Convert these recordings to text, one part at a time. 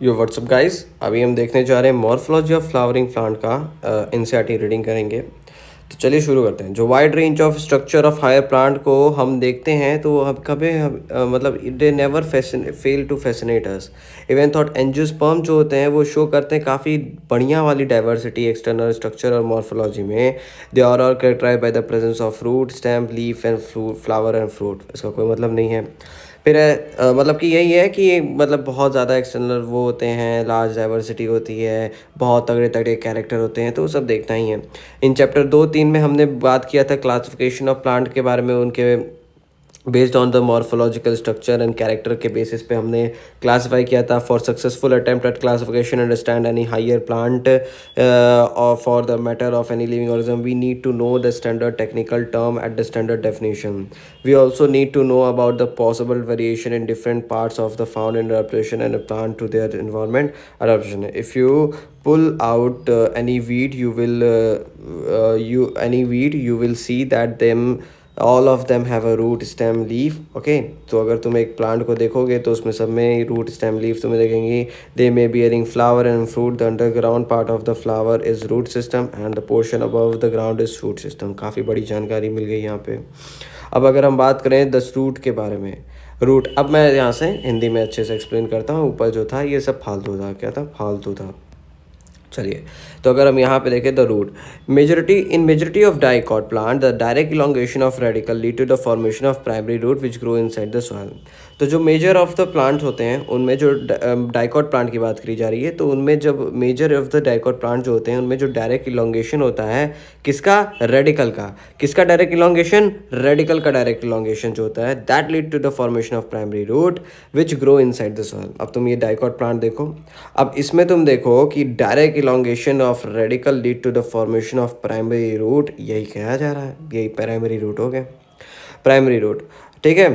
यो WhatsApp guys, अभी हम देखने जा रहे हैं मॉर्फोलॉजी ऑफ फ्लावरिंग प्लांट का एनसीईआरटी रीडिंग करेंगे। तो चलिए शुरू करते हैं। जो wide range of structure of higher plant को हम देखते हैं तो हम कभी मतलब they never fail to fascinate us. Even though angiosperm जो होते हैं वो शो करते हैं काफ़ी बढ़िया वाली डाइवर्सिटी एक्सटर्नल स्ट्रक्चर और मॉर्फोलॉजी में। They are all characterise by the presence of root, stem, leaf and flower and fruit. इसका कोई मतलब नहीं है। फिर मतलब कि यही है कि मतलब बहुत ज़्यादा एक्सटर्नल वो होते हैं, लार्ज डाइवर्सिटी होती है, बहुत तगड़े तगड़े कैरेक्टर होते हैं, तो वो सब देखना ही है। इन चैप्टर 2-3 में हमने बात किया था क्लासिफिकेशन ऑफ प्लांट के बारे में, उनके based on the morphological structure and character के बेसिस पे हमने क्लासिफाई किया था। For successful attempt at classification understand any higher plant और for the matter of any living organism we need to know the standard technical term at the standard definition. We also need to know about the possible variation in different parts of the found in adaptation and a plant to their environment adaptation. If you pull out any weed, you will see that them all of them have a root, stem, leaf. Okay, तो अगर तुम एक plant को देखोगे तो उसमें सब में रूट, स्टेम, लीफ तुम्हें देखेंगी. They may be bearing flower and fruit. The underground part of the flower is root system and the portion above the ground is fruit system. काफ़ी बड़ी जानकारी मिल गई यहाँ पे. अब अगर हम बात करें द रूट के बारे में, रूट अब मैं यहाँ से हिंदी में अच्छे से एक्सप्लेन करता हूँ। ऊपर जो था ये सब फालतू था, क्या था, फालतू था। चलिए, तो अगर हम यहाँ पे देखें the root, majority of dicot plant the direct elongation of radicle lead to the formation of primary root which grow inside the soil. तो जो मेजर ऑफ द प्लांट होते हैं उनमें जो डाइकॉट प्लांट की बात करी जा रही है, तो उनमें जब measure of the dicot plant जो होते हैं उनमें जो डायरेक्ट इलोंगेशन होता है किसका, रेडिकल का. किसका डायरेक्ट इलोंगेशन, रेडिकल का डायरेक्ट इलोंगेशन जो होता है that lead to the formation of primary root which grow inside the soil. अब तुम ये डाइकॉट प्लांट देखो, अब इसमें तुम देखो कि direct elongation of radicle lead to the formation of primary root, यही कहा जा रहा है, यही प्राइमरी रूट हो गया, प्राइमरी रूट. ठीक है,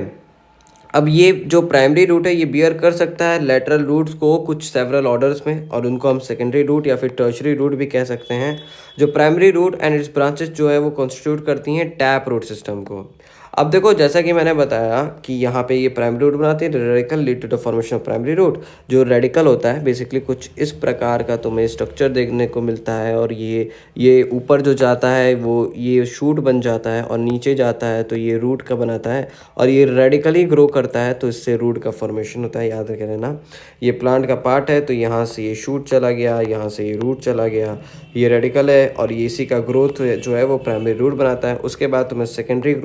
अब ये जो प्राइमरी रूट है ये बियर कर सकता है लेटरल रूट्स को कुछ सेवरल ऑर्डर्स में, और उनको हम सेकेंडरी रूट या फिर टर्शरी रूट भी कह सकते हैं. जो primary root and its branches जो है वो कॉन्स्टिट्यूट करती हैं टैप रूट सिस्टम को. अब देखो, जैसा कि मैंने बताया कि यहाँ पे ये प्राइमरी रूट बनाती है, radicle lead to the formation of primary root. जो रेडिकल होता है बेसिकली कुछ इस प्रकार का तुम्हें स्ट्रक्चर देखने को मिलता है, और ये ऊपर जो जाता है वो ये शूट बन जाता है, और नीचे जाता है तो ये रूट का बनाता है, और ये रेडिकली ग्रो करता है तो इससे रूट का फॉर्मेशन होता है. याद रख लेना, ये प्लांट का पार्ट है, तो यहाँ से ये शूट चला गया, यहाँ से ये रूट चला गया, ये रेडिकल है, और ये इसी का ग्रोथ जो है वो प्राइमरी रूट बनाता है. उसके बाद तुम्हें सेकेंडरी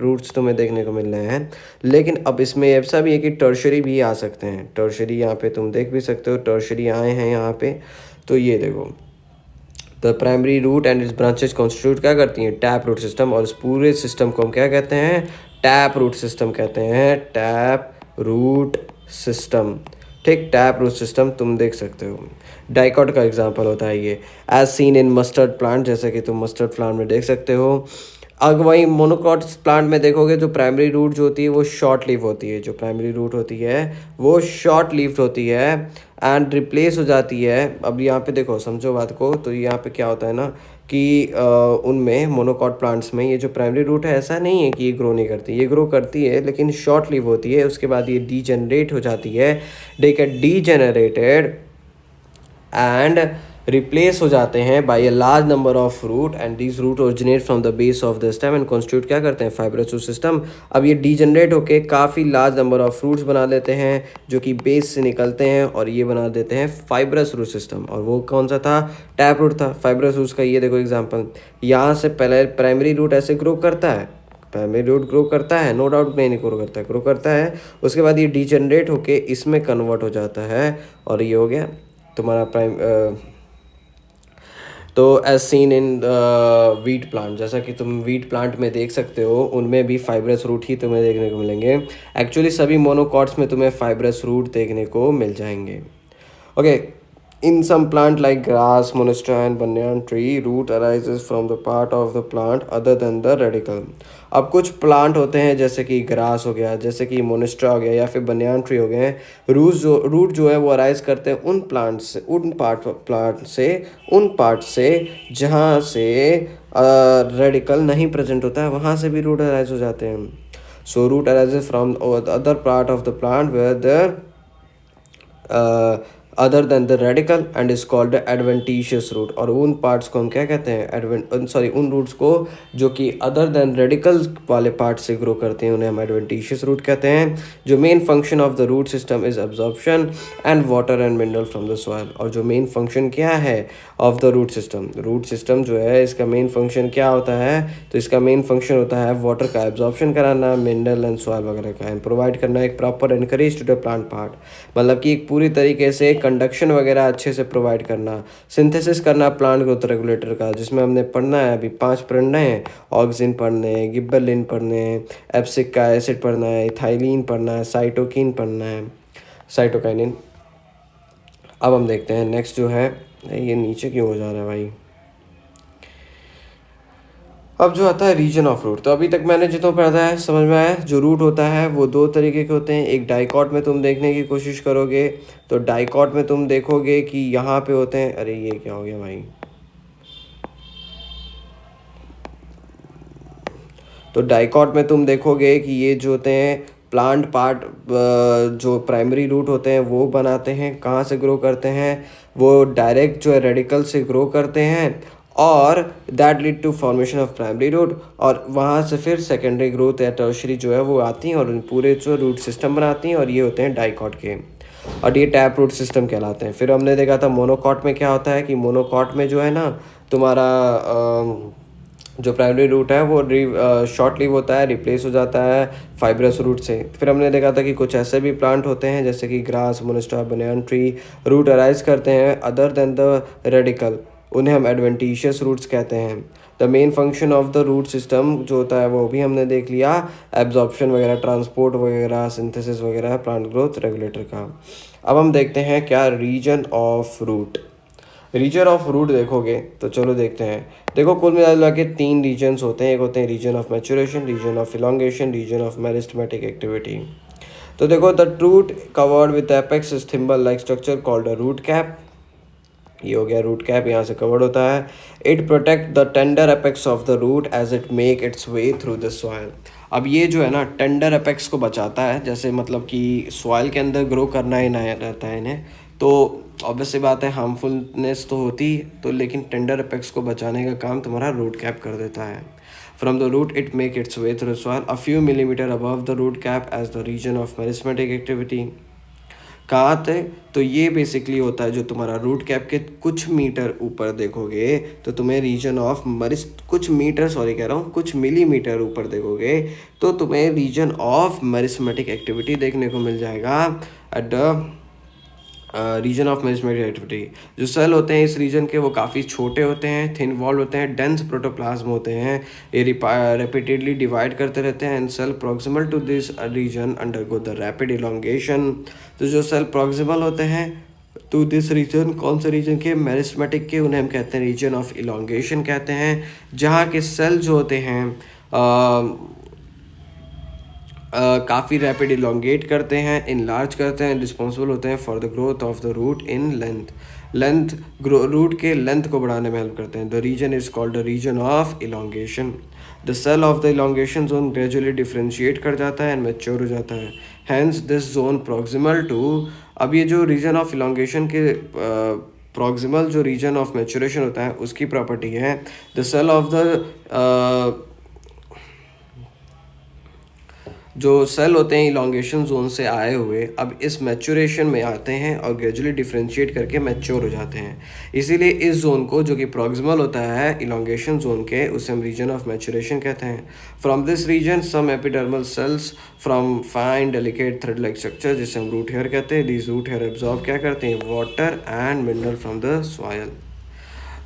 रूट्स तुम्हें देखने को मिल रहे हैं. लेकिन अब इसमें ऐसा भी है कि टर्शरी भी आ सकते हैं. टर्शरी यहाँ पे तुम देख भी सकते हो, टर्शरी आए हैं यहाँ पे. तो ये देखो, the primary root and its branches constitute क्या करती हैं, टैप रूट सिस्टम. और इस पूरे सिस्टम को हम क्या कहते हैं, टैप रूट सिस्टम कहते हैं, टैप रूट सिस्टम. ठीक, टैप रूट सिस्टम तुम देख सकते हो. डाइकॉट का एग्जांपल होता है ये, as seen in mustard plant, जैसे कि तुम मस्टर्ड प्लांट में देख सकते हो. अगर वहीं मोनोकॉट प्लांट में देखोगे तो प्राइमरी रूट जो होती है वो शॉर्ट लीव होती है. जो प्राइमरी रूट होती है वो शॉर्ट लीव्ड होती है एंड रिप्लेस हो जाती है. अब यहाँ पे देखो, समझो बात को, तो यहाँ पे क्या होता है ना कि उनमें मोनोकॉट प्लांट्स में ये जो प्राइमरी रूट है ऐसा नहीं है कि ये ग्रो नहीं करती, ये ग्रो करती है लेकिन शॉर्ट लीव होती है. उसके बाद ये डीजेनरेट हो जाती है, they get degenerated and replace हो जाते हैं by a large number of root, and these root originate from the base of the stem and constitute क्या करते हैं, फाइब्रस रूट सिस्टम. अब ये डीजनरेट होके काफ़ी लार्ज नंबर ऑफ रूट्स बना लेते हैं जो कि बेस से निकलते हैं, और ये बना देते हैं फाइब्रस रूट सिस्टम. और वो कौन सा था, टैप रूट था. फाइब्रस रूट्स का ये देखो एग्जाम्पल, यहाँ से पहले प्राइमरी रूट ऐसे ग्रो करता है, प्राइमरी रूट ग्रो करता है, नो डाउट नहीं ग्रो करता है, ग्रो करता है. उसके बाद ये डीजनरेट होके इसमें कन्वर्ट हो जाता है, और ये हो गया तुम्हारा तो as seen in wheat plant, जैसा कि तुम वीट प्लांट में देख सकते हो, उनमें भी फाइब्रस रूट ही तुम्हें देखने को मिलेंगे. एक्चुअली सभी मोनोकॉट्स में तुम्हें फाइब्रस रूट देखने को मिल जाएंगे. Okay, in some plant like grass, monstera and banyan tree, root arises from the part of the plant other than the radicle. अब कुछ प्लांट होते हैं जैसे कि ग्रास हो गया, जैसे कि मोनेस्ट्रा हो गया, या फिर बनियान ट्री हो गए, रूट जो है वो अराइज करते हैं उन प्लांट से, उन पार्ट से जहाँ से रेडिकल नहीं प्रेजेंट होता है, वहाँ से भी रूट अराइज हो जाते हैं. So root arises from other part of the plant where the other than the radical and is called adventitious root. और उन पार्ट्स को हम क्या कहते हैं, उन रूट्स को जो कि अदर देन रेडिकल वाले पार्ट से ग्रो करते हैं उन्हें हम एडवेंटिशियस रूट कहते हैं। जो main function of the root system is absorption and water and mineral from the soil. और जो मेन फंक्शन क्या है ऑफ द रूट सिस्टम जो है इसका मेन फंक्शन क्या होता है, तो इसका मेन फंक्शन होता है वाटर का एब्जॉर्प्शन कराना, मिनरल एंड सॉइल वगैरह का, एंड प्रोवाइड करना एक proper anchorage to the plant part, मतलब कि एक पूरी तरीके से कंडक्शन वगैरह अच्छे से प्रोवाइड करना, सिंथेसिस करना प्लांट ग्रोथ रेगुलेटर का, जिसमें हमने पढ़ना है अभी 5 पढ़ने हैं, ऑक्सिन पढ़ने हैं, गिब्बरलिन पढ़ने हैं, एब्सिक का एसिड पढ़ना है, इथाइलिन पढ़ना है, साइटोकिन पढ़ना है, साइटोकाइनिन। अब हम देखते हैं नेक्स्ट जो है, ये नीचे क्यों हो जा रहा है भाई। अब जो आता है रीजन ऑफ रूट, तो अभी तक मैंने जितना पढ़ा है समझ में आया। जो रूट होता है वो 2 तरीके के होते हैं। एक डाइकॉट में तुम देखने की कोशिश करोगे तो डाइकॉट में तुम देखोगे कि यहाँ पे होते हैं, अरे ये क्या हो गया भाई, तो डाइकॉट में तुम देखोगे कि ये जो होते हैं प्लांट पार्ट, जो प्राइमरी रूट होते हैं वो बनाते हैं, कहाँ से ग्रो करते हैं, वो डायरेक्ट जो है रेडिकल से ग्रो करते हैं, और that lead to formation of primary root, और वहाँ से फिर सेकेंडरी ग्रोथ या टर्शरी जो है वो आती हैं और पूरे जो रूट सिस्टम बनाती हैं, और ये होते हैं डाइकॉट के, और ये टैप रूट सिस्टम कहलाते हैं। फिर हमने देखा था मोनोकॉट में क्या होता है कि मोनोकॉट में जो है ना तुम्हारा जो प्राइमरी रूट है वो शॉर्ट लीव होता है, रिप्लेस हो जाता है फाइब्रस रूट से। फिर हमने देखा था कि कुछ ऐसे भी प्लांट होते हैं जैसे कि ग्रास, मोनस्टा, बनियान ट्री, रूट अराइज करते हैं अदर देन द रेडिकल, उन्हें हम एडवेंटिशियस रूट्स कहते हैं। The main function of the root system जो होता है वो भी हमने देख लिया, एब्जॉर्प्शन वगैरह, ट्रांसपोर्ट वगैरह, सिंथेसिस वगैरह, प्लांट ग्रोथ रेगुलेटर का। अब हम देखते हैं क्या region of root. Region of root देखोगे तो चलो देखते हैं। देखो कुल मिला के 3 रीजन्स होते हैं। एक होते हैं region of maturation, region of elongation, region of meristematic activity. तो देखो the root covered with apex thimble like structure called a root cap, ये हो गया रूट कैप, यहाँ से कवर्ड होता है। It protect the tender apex of the root as it make its way through the soil. अब ये जो है ना टेंडर एपेक्स को बचाता है, जैसे मतलब कि सॉइल के अंदर ग्रो करना ही ना रहता है इन्हें, तो ऑब्वियस सी बात है हार्मफुलनेस तो होती, तो लेकिन टेंडर एपेक्स को बचाने का काम तुम्हारा रूट कैप कर देता है। From the root it make its way through soil a few millimetre above the root cap as the region of meristematic activity. कहाँ थे, तो ये बेसिकली होता है जो तुम्हारा रूट कैप के कुछ मीटर ऊपर देखोगे तो तुम्हें रीजन ऑफ कुछ मीटर, सॉरी कह रहा हूँ, कुछ मिलीमीटर ऊपर देखोगे तो तुम्हें रीजन ऑफ मेरिस्टेमेटिक एक्टिविटी देखने को मिल जाएगा at the region of meristematic activity. जो सेल होते हैं इस रीजन के वो काफ़ी छोटे होते हैं, थिन वॉल होते हैं, डेंस प्रोटोप्लाज्म होते हैं, ये रिपीटेडली डिवाइड करते रहते हैं, and cell proximal to this region undergo the rapid elongation. तो जो सेल प्रॉक्सिमल होते हैं टू दिस रीजन, कौन से रीजन के, मेरिस्टेमेटिक के, उन्हें हम कहते हैं रीजन ऑफ इलोंगेशन कहते हैं, जहाँ के सेल जो होते हैं काफ़ी रैपिड इलोंगेट करते हैं, इनलार्ज करते हैं, रिस्पॉन्सिबल होते हैं for the growth of the root in length root के लेंथ को बढ़ाने में हेल्प करते हैं। The region is called the region of elongation. The cell of the elongation zone gradually differentiate कर जाता है एंड मैच्योर हो जाता है, hence this zone proximal to. अब ये जो रीजन ऑफ इलोंगेशन के प्रॉक्सिमल जो रीजन ऑफ मैच्योरेशन होता है उसकी प्रॉपर्टी है द सेल ऑफ द जो सेल होते हैं इलोंगेशन जोन से आए हुए अब इस मैच्योरेशन में आते हैं और ग्रेजुअली डिफ्रेंशिएट करके मैच्योर हो जाते हैं। इसीलिए इस जोन को जो कि प्रॉक्सिमल होता है इलोंगेशन जोन के, उसे हम रीजन ऑफ मैच्योरेशन कहते हैं। From this region some epidermal cells from fine delicate thread like structure, जिसे हम रूट हेयर कहते हैं, दीज रूट हेयर एब्जॉर्ब क्या करते हैं, water and mineral from the soil.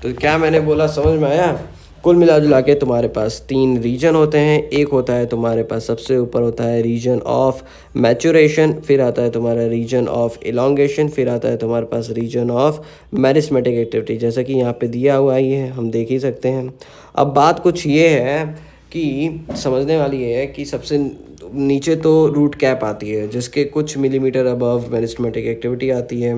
तो क्या मैंने बोला समझ में आया। कुल मिला जुला के तुम्हारे पास 3 रीजन होते हैं। एक होता है तुम्हारे पास सबसे ऊपर होता है रीजन ऑफ मैच्योरेशन, फिर आता है तुम्हारा रीजन ऑफ इलोंगेशन, फिर आता है तुम्हारे पास रीजन ऑफ मेरिस्टेमेटिक एक्टिविटी, जैसा कि यहाँ पे दिया हुआ ही है, हम देख ही सकते हैं। अब बात कुछ ये है कि समझने वाली ये है कि सबसे नीचे तो रूट कैप आती है जिसके कुछ मिलीमीटर अबव मेरिस्टेमेटिक एक्टिविटी आती है।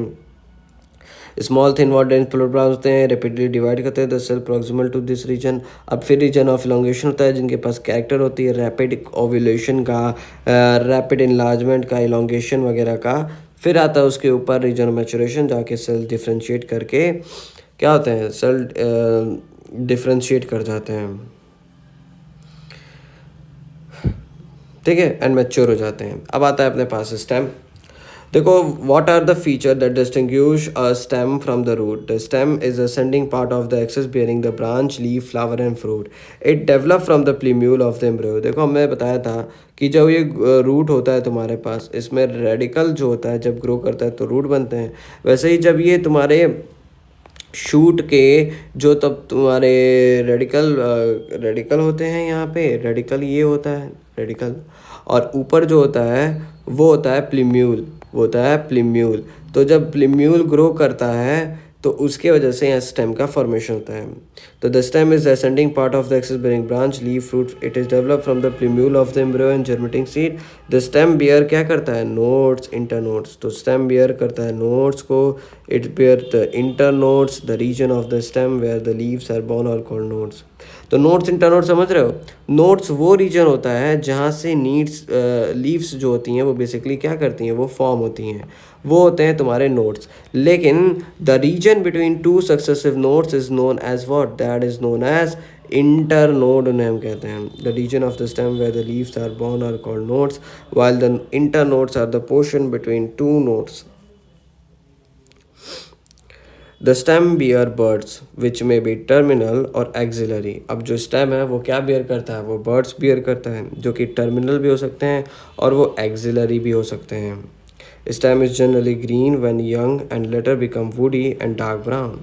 Small thin wall dense protoplasm होते हैं, रेपिडली डिवाइड करते हैं the cell proximal to this region. अब फिर रीजन ऑफ इलोंगेशन होता है जिनके पास कैरेक्टर होती है रैपिड ओव्यूलेशन का, रैपिड इनलार्जमेंट का, इलोंगेशन वगैरह का। फिर आता है उसके ऊपर रीजन मैचुरेशन, जाके सेल डिफ्रेंशिएट करके क्या होते हैं, सेल डिफ्रेंशिएट कर जाते हैं, ठीक है, एंड मैच्योर हो जाते हैं। अब आता है अपने पास स्टेम। देखो, what are the feature that distinguish a stem from the root? The stem is ascending part of the axis bearing the branch, leaf, flower and fruit. It develop from the plumule of the embryo. देखो, हमने बताया था कि जब ये root होता है तुम्हारे पास, इसमें रेडिकल जो होता है जब ग्रो करता है तो रूट बनते हैं। वैसे ही जब ये तुम्हारे शूट के जो तब तुम्हारे रेडिकल होते हैं, यहाँ पे रेडिकल ये होता है रेडिकल, और ऊपर जो होता है वो होता है प्लीम्यूल, वो होता है प्लीम्यूल। तो जब प्लीम्यूल ग्रो करता है तो उसके वजह से यहाँ स्टेम का फॉर्मेशन होता है। तो the stem is the ascending part of the axis bearing branch, leaf, fruit. It is develop from the plumule of the embryo and germinating seed. The stem bear क्या करता है? Nodes, internodes. तो stem bear करता है nodes को। It bear the internodes, the region of the stem where the leaves are borne are called nodes. तो nodes, internodes समझ रहे हो? नोड्स वो रीजन होता है जहाँ से लीव्स जो होती हैं वो बेसिकली क्या करती हैं, वो फॉर्म होती हैं, वो होते हैं तुम्हारे नोड्स। लेकिन the region between two successive nodes is known as what? That is known as internode, उन्हें हम कहते हैं। The region of the stem where the leaves are borne are called nodes, while the internodes are the portion between two nodes. The stem bear buds which may be terminal और axillary। अब जो stem है वो क्या beer करता है? वो birds beer करता है, जो कि टर्मिनल भी हो सकते हैं और वो एक्सिलरी भी हो सकते हैं। Stem is generally green when young and later become woody and dark brown.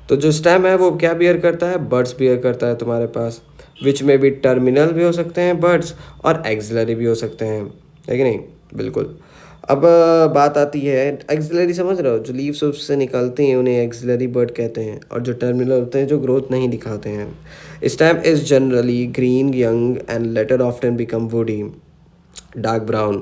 तो जो स्टेम है वो क्या बियर करता है? बर्ड्स बियर करता है तुम्हारे पास, विच में भी टर्मिनल भी हो सकते हैं बर्ड्स और एक्सिलरी भी हो सकते हैं, है कि नहीं? बिल्कुल। अब बात आती है एक्सिलरी, समझ रहे हो? जो लीव्स से निकलती हैं उन्हें एक्सिलरी बर्ड कहते हैं, और जो टर्मिनल होते हैं जो ग्रोथ नहीं दिखाते हैं। Stem is generally green, young and later often become woody, dark brown.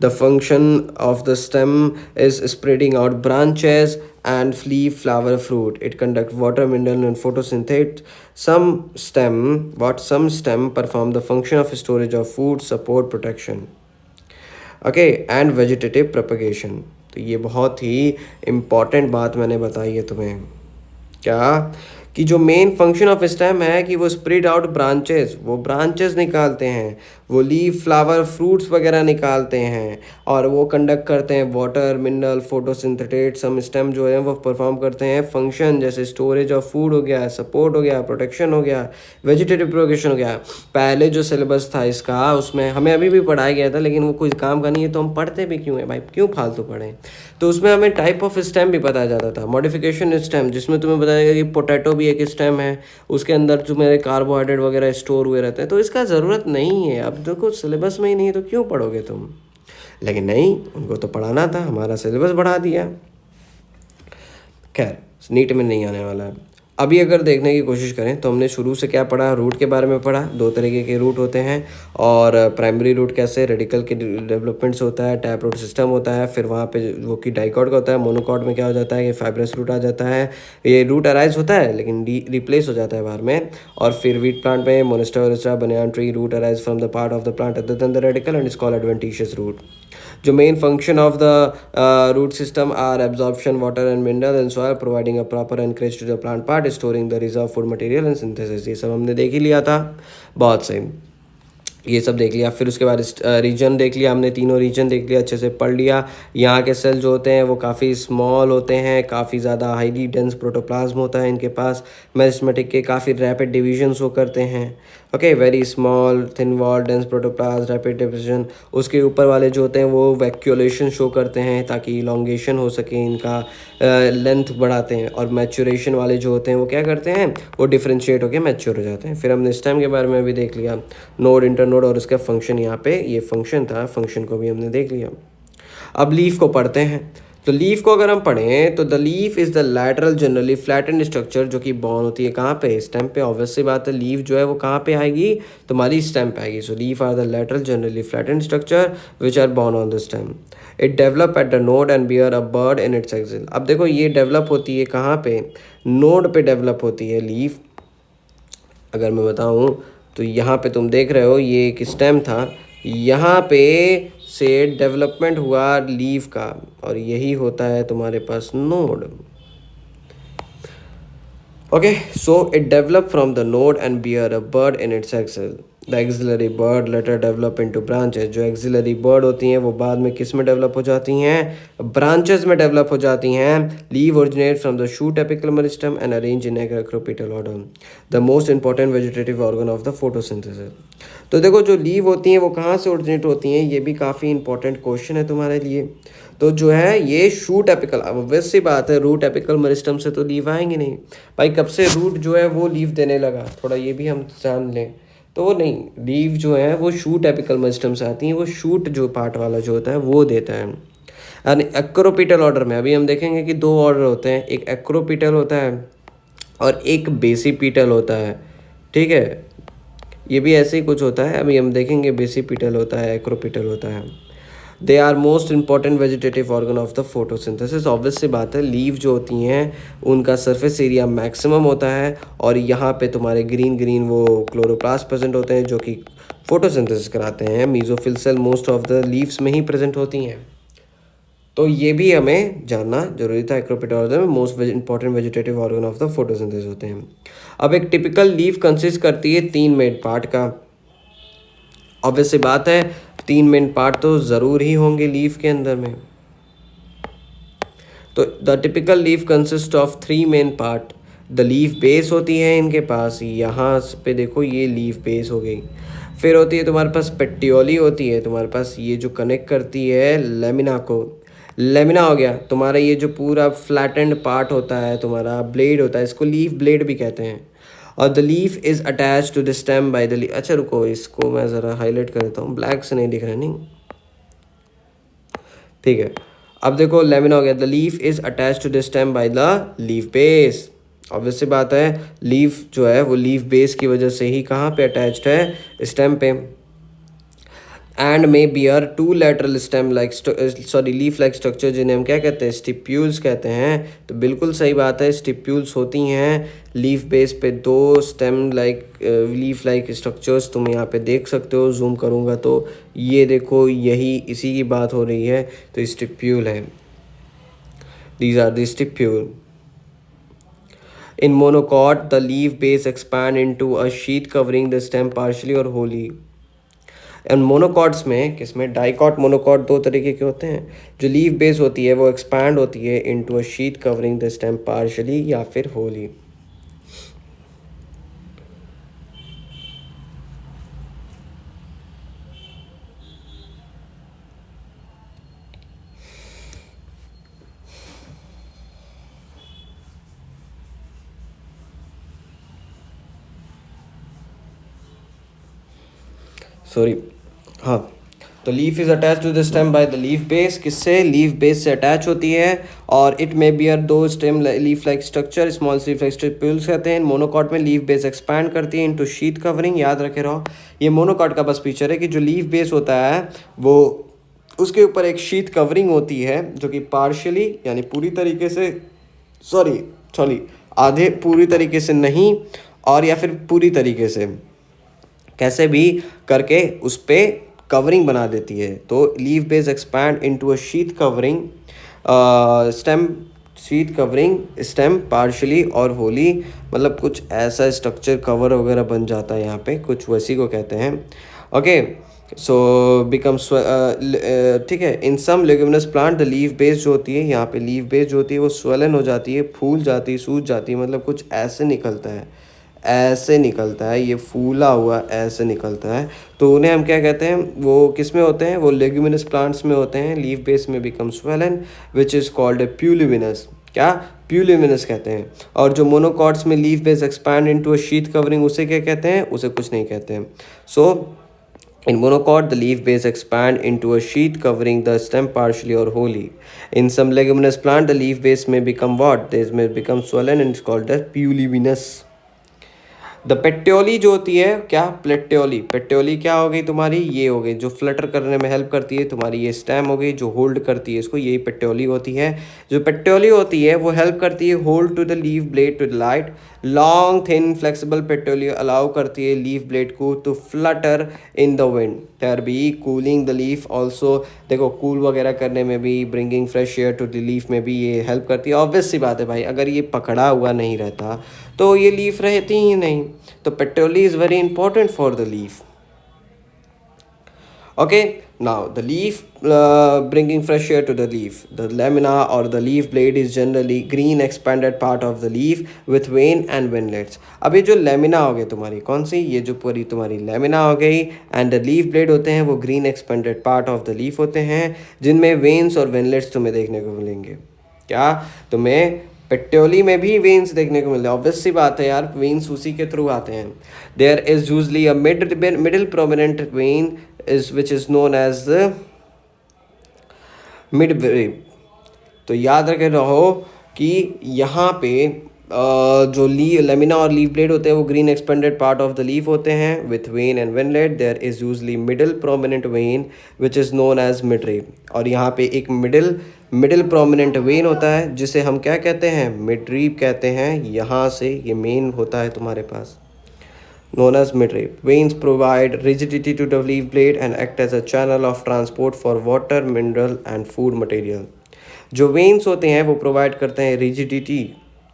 The function of the stem is spreading out branches and leaf, flower, fruit. It conducts water, mineral and photosynthesis. Some stem perform the function of storage of food, support, protection, okay, and vegetative propagation. तो ये बहुत ही important बात मैंने बताई है तुम्हें, क्या? कि जो मेन फंक्शन ऑफ स्टेम है कि वो स्प्रेड आउट ब्रांचेस, वो ब्रांचेस निकालते हैं, वो लीफ, फ्लावर, फ्रूट्स वगैरह निकालते हैं, और वो कंडक्ट करते हैं वाटर, मिनरल, फोटोसिंथेटेट। सम स्टेम जो है वो परफॉर्म करते हैं फंक्शन, जैसे स्टोरेज ऑफ फूड हो गया, सपोर्ट हो गया, प्रोटेक्शन हो गया, वेजिटेटिव प्रोपगेशन हो गया। पहले जो सिलेबस था इसका उसमें हमें अभी भी पढ़ाया गया था, लेकिन वो कोई काम का नहीं है तो हम पढ़ते भी क्यों है भाई, क्यों फालतू पढ़ें? तो उसमें हमें टाइप ऑफ स्टेम भी बताया जाता था। मॉडिफिकेशन स्टेम, जिसमें तुम्हें बताया जाएगा कि पोटैटो भी एक स्टेम है, उसके अंदर जो मेरे कार्बोहाइड्रेट वगैरह स्टोर हुए रहते हैं, तो इसका ज़रूरत नहीं है। अब देखो सिलेबस में ही नहीं है तो क्यों पढ़ोगे तुम? लेकिन नहीं, उनको तो पढ़ाना था, हमारा सिलेबस बढ़ा दिया। खैर, नीट में नहीं आने वाला है। अभी अगर देखने की कोशिश करें तो हमने शुरू से क्या पढ़ा? रूट के बारे में पढ़ा। दो तरीके के रूट होते हैं, और प्राइमरी रूट कैसे रेडिकल के डेवलपमेंट से होता है, टैप रूट सिस्टम होता है, फिर वहाँ पे वो कि डाइकॉट का होता है, मोनोकॉट में क्या हो जाता है कि फाइब्रस रूट आ जाता है। ये रूट अराइज होता है लेकिन रिप्लेस हो जाता है बाद में। और फिर वीट प्लांट में मोनिस्टा banyan tree, root arise from the part of the plant other than the radical and is called adventitious root. जो main function of the root system are absorption water and mineral and soil, providing a proper anchorage to the plant part, storing the reserve food material and synthesis. ये सब हमने देख ही लिया था, बहुत सही, ये सब देख लिया। फिर उसके बाद रीजन देख लिया हमने, तीनों रीजन देख लिया, अच्छे से पढ़ लिया। यहाँ के सेल जो होते हैं वो काफ़ी स्मॉल होते हैं, काफ़ी ज़्यादा हाईली डेंस प्रोटोप्लाज्म होता है इनके पास, मेरिस्टेमेटिक के काफ़ी रैपिड डिवीजन शो करते हैं, okay, very small, thin wall, dense protoplasm, rapid division. उसके ऊपर वाले जो होते हैं वो वैक्यूलेशन शो करते हैं ताकि इलोंगेशन हो सके, इनका लेंथ बढ़ाते हैं। और मैच्योरेशन वाले जो होते हैं वो क्या करते हैं? वो डिफ्रेंशिएट होकर मैच्योर हो जाते हैं। फिर हमने स्टेम के बारे में भी देख लिया, नोड, इंटरनोड और उसका फंक्शन। यहाँ पे ये फंक्शन था, फंक्शन को भी हमने देख लिया। अब लीफ को पढ़ते हैं। तो लीफ को अगर हम पढ़ें तो the leaf is the lateral generally flattened structure, जो कि बॉर्न होती है कहाँ पे? स्टेम पे। ऑब्वियस सी बात है, लीफ जो है वो कहाँ पे आएगी? तुम्हारी स्टेम पे आएगी। So leaf are the lateral generally flattened structure which are born on the stem. It develop at the node and bear a bud in its axil. अब देखो ये डेवलप होती है कहाँ पे? नोड पे डेवलप होती है लीफ। अगर मैं बताऊँ तो यहाँ पे तुम देख रहे हो ये एक स्टेम था, यहाँ पे से डेवलपमेंट हुआ लीफ का, और यही होता है तुम्हारे पास node. Okay, so it developed from the node and bear a bud in its axil. The axillary bud later develop into branches. जो axillary bud होती हैं वो बाद में किस में डेवलप हो जाती हैं, branches में डेवलप हो जाती हैं. Leaf originate from the shoot apical meristem and arrange in acropetal order. The most important vegetative organ of the photosynthesis. तो देखो जो लीव होती हैं वो कहाँ से ओरिजिनेट होती हैं, ये भी काफ़ी इंपॉर्टेंट क्वेश्चन है तुम्हारे लिए. तो जो है ये शूट एपिकल, अब ऑब्वियस सी बात है रूट एपिकल मेरिस्टम से तो लीव आएंगे नहीं भाई. कब से रूट जो है वो लीव देने लगा, थोड़ा ये भी हम जान लें. तो वो नहीं, लीव जो है वो शूट एपिकल मेरिस्टम से आती हैं, वो शूट जो पार्ट वाला जो होता है वो देता है. और एक्रोपिटल ऑर्डर में अभी हम देखेंगे कि दो ऑर्डर होते हैं, एक एक्रोपिटल होता है और एक बेसिपिटल होता है. ठीक है, ये भी ऐसे ही कुछ होता है, अभी हम देखेंगे. बेसिपिटल होता है, एक्रोपिटल होता है. They are most important vegetative organ of the photosynthesis. Obvious सी बात है, लीव जो होती हैं उनका सरफेस एरिया मैक्सिमम होता है, और यहाँ पे तुम्हारे ग्रीन ग्रीन वो क्लोरोप्लास्ट प्रेजेंट होते हैं जो कि फोटोसिंथेसिस कराते हैं. Mesophyll cell most of the leaves में ही प्रेजेंट होती हैं. तो ये भी हमें जानना जरूरी था. एक्रोपिटल ऑर्गन में most important vegetative organ of the photosynthesis होते हैं. अब एक टिपिकल लीफ कंसिस्ट करती है 3 मेन पार्ट का. ऑब्वियस सी बात है 3 मेन पार्ट तो ज़रूर ही होंगे लीफ के अंदर में. तो the typical leaf consist of 3 main part. The leaf base होती है इनके पास, यहाँ पे देखो ये लीफ बेस हो गई. फिर होती है तुम्हारे पास पेटियोली होती है तुम्हारे पास, ये जो कनेक्ट करती है लेमिना को. लेमिना हो गया तुम्हारा, ये जो पूरा फ्लैटेंड पार्ट होता है तुम्हारा ब्लेड होता है, इसको लीफ ब्लेड भी कहते हैं. और the leaf is attach to the stem by the leaf. अच्छा रुको, इसको मैं ज़रा हाईलाइट कर देता हूँ, ब्लैक से नहीं दिख रहा नहीं. ठीक है, अब देखो लेमिना हो गया. The leaf is attach to the stem by the leaf base. Obvious सी बात है, लीफ जो है वो लीफ बेस की वजह से ही कहाँ पे अटैच्ड है, स्टेम पे. And may bear 2 lateral stem like leaf like structure, जिन्हें हम क्या कहते हैं, स्टिप्यूल्स कहते हैं. तो बिल्कुल सही बात है, स्टिप्यूल्स होती हैं लीफ बेस पे 2 stem like leaf like structures. तुम यहाँ पे देख सकते हो, जूम करूँगा तो ये देखो, यही इसी की बात हो रही है. तो स्टिप्यूल है, these are the stipule. In monocot the leaf base expand into a sheath covering the stem partially और होली. एंड मोनोकॉट्स में, किसमें, डाइकॉट मोनोकॉट 2 तरीके के होते हैं. जो लीफ बेस होती है वो एक्सपैंड होती है into a sheath covering the stem partially या फिर होली. सॉरी, हाँ. तो leaf is attach to the stem by the leaf base. किससे, लीफ बेस से अटैच होती है. और it may bear 2 stem leaf like structure, small leaf like stipules कहते हैं. मोनोकॉट में लीफ बेस एक्सपैंड करती है इनटू शीथ कवरिंग. याद रखे रहो, ये मोनोकॉट का बस फीचर है कि जो लीफ बेस होता है वो उसके ऊपर एक शीथ कवरिंग होती है जो कि पार्शियली यानी पूरी तरीके से, सॉरी आधे पूरी तरीके से नहीं, और या फिर पूरी तरीके से कैसे भी करके उस पर कवरिंग बना देती है. तो leaf base expand into a sheath covering stem, sheath covering stem partially और होली. मतलब कुछ ऐसा स्ट्रक्चर कवर वगैरह बन जाता है यहाँ पे, कुछ वैसी को कहते हैं. ओके, सो बिकम्स, ठीक है. In some leguminous plant the leaf base जो होती है, यहाँ पे लीफ बेस जो होती है वो स्वेलन हो जाती है, फूल जाती है, सूज जाती है. मतलब कुछ ऐसे निकलता है, ऐसे निकलता है, ये फूला हुआ ऐसे निकलता है. तो उन्हें हम क्या कहते हैं, वो किस में होते हैं, वो लेग्यूमिनस प्लांट्स में होते हैं. लीफ बेस में become swollen which is called a pulvinus. क्या, प्यूलिमिनस कहते हैं. और जो मोनोकॉट्स में leaf base expand into a sheath covering, उसे क्या कहते हैं, उसे कुछ नहीं कहते हैं. So in monocot, the leaf base expand into a sheath covering the stem partially or wholly. In some leguminous plant, the leaf base may become what? This may become swollen and it's called as puliminous. The petiole जो होती है, क्या प्लेट्योली, पेट्योली क्या हो गई तुम्हारी, ये हो गई जो फ्लटर करने में हेल्प करती है तुम्हारी, ये स्टेम हो गई जो होल्ड करती है इसको, यही पेट्योली होती है। जो पेट्योली होती है वो हेल्प करती है hold to the leaf blade to the light. Long thin flexible petiole allow करती है लीफ ब्लेड को to flutter in the wind, there be cooling the leaf also. देखो कूल वगैरह करने में भी, bringing fresh air to the leaf में भी ये हेल्प करती है। ऑब्वियस सी बात है भाई, अगर ये पकड़ा हुआ नहीं रहता तो ये लीफ रहती ही नहीं। तो petiole is very important for the leaf. Okay, now the leaf bringing fresh air to the leaf. The lamina or the leaf blade is generally green expanded part of the leaf with vein and winlets. अब ये जो lamina हो गई तुम्हारी, कौन सी, ये जो पूरी तुम्हारी लेमिना हो गई, एंड द लीफ ब्लेड होते हैं वो green expanded part of the leaf होते हैं, जिनमें वेन्स और वेनलेट्स तुम्हें देखने को मिलेंगे। क्या तुम्हें पेट्योली में भी वेन्स देखने को मिलते हैं? ऑब्वियस सी बात है यार, वेन्स उसी के थ्रू आते हैं। There is usually a middle prominent vein is which is known as the midrib। तो याद रखे रहो कि यहाँ पे जो लेमिना और लीफ ब्लेड होते हैं वो green expanded part of the leaf होते हैं with vein and veinlet. There is usually middle prominent vein which is known as midrib. और यहाँ पे एक मिडिल प्रोमिनेंट वेन होता है जिसे हम क्या कहते हैं, मिडरीब कहते हैं। यहाँ से ये मेन होता है तुम्हारे पास, known as midrib. Veins provide rigidity to the leaf blade and act as a channel of transport for water, mineral and food material. जो वेन्स होते हैं वो प्रोवाइड करते हैं rigidity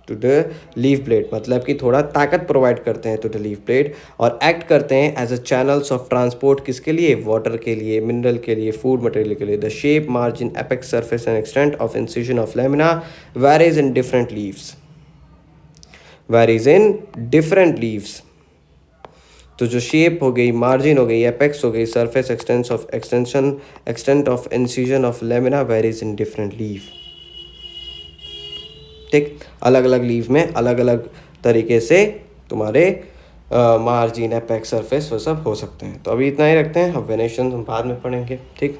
to the leaf blade, मतलब कि थोड़ा ताकत प्रोवाइड करते हैं टू द लीफ ब्लेड, और एक्ट करते हैं as a channels of transport, किसके लिए, वाटर के लिए, मिनरल के लिए, फूड मटेरियल के लिए। The shape, margin, apex surface and extent of incision of lamina varies in different leaves, varies in different leaves. तो जो शेप हो गई, मार्जिन हो गई, एपेक्स हो गई, surface extent of incision of lamina varies in different leaf. ठीक, अलग अलग लीफ में अलग अलग तरीके से तुम्हारे मार्जिन, एपेक्स, सरफेस वो सब हो सकते हैं। तो अभी इतना ही रखते हैं, अब वेनेशन हम बाद में पढ़ेंगे। ठीक।